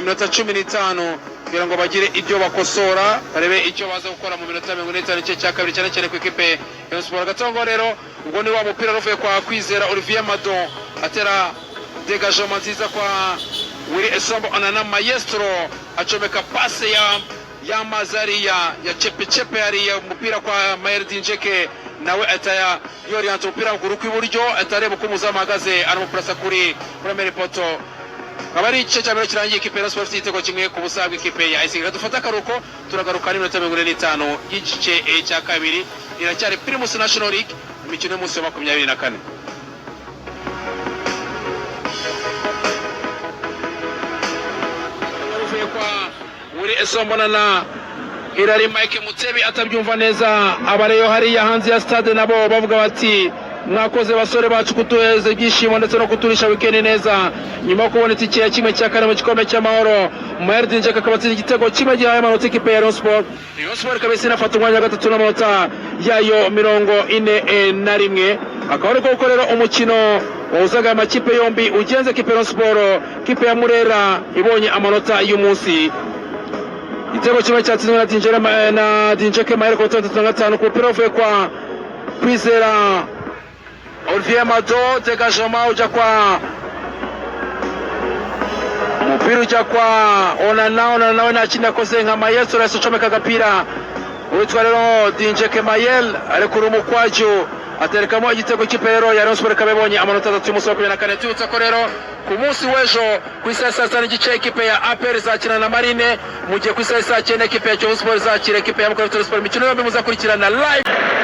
minota 15 kugira ngo bagire ibyo bakosora barebe icyo baza gukora mu minota 45 n'ice cya kabiri cyane cyane ku ekipe ya Sport Gatongo. Rero ubwo ni wa mupira ruvuye kwa Kwizera Olivier Madon atera dégagement nziza kwa Willy Esombo Onana Maestro acomeka passe ya Mazaria ya chepe ya umupira kwa Mayer Dinjeke nawe ataya yorienta umupira ku kw'iburyo atareba ko muzamagaze aramuprasa kuri premier poto. Kabari igice cya mbere kirangiye ikipe ya Sport igitego kimwe ku busa bw'ikipe ya Isinga. Dufata akaruko turagaruka n'iminota 45 y'igice cya kabiri. Iracyari Primus National League imikino y'umunsi wa 24. Willy Esombo na Hilary Mike Mutsebi atabyumva neza abareyo hariya hanze ya stade nabo bavuga bati mwakoze basore bacu kutuheza ibyishimo ndetse no kuturisha weekend neza nyuma yo kubona itike ya kimwe cya kane mu gikombe cy'amahoro. Mayer Dinjeke akabatsinda igitego kimwe gihaye amanota ikipe ya Rayon Sport. Rayon Sport kabisa inafata umwanya wa gatatu n'amanota yayo 41. Akaba ari ko rero umukino wahuzaga amakipe yombi ugenze ikipe ya Rayon Sport ikipe ya Murera ibonye amanota y'umunsi. Igitego kimwe cyatsinzwe na Dinjeke Mayer ku 35 ku mupira uvuye kwa Kwizera Olivier Madon, dégagement ujya kwa umupira ujya kwa Onana nawe nta kindi akoze nka Maestro yasocomeka agapira witwa rero Dinjeke Mayer arekura umukwaju aterekamo igitego ikipe rero ya Rayon Sport kabebonye amanota 3 y'umunsi wa 24. Tuyutsa ko rero ku munsi w'ejo ku isaha saa 9 n'igice ikipe ya APR izakina na Marine mu gihe ku isaha saa 9 ikipe ya Kiyovu Sport izakira ikipe ya Mukura Victory Sport. Imikino yombi muzakurikirana live.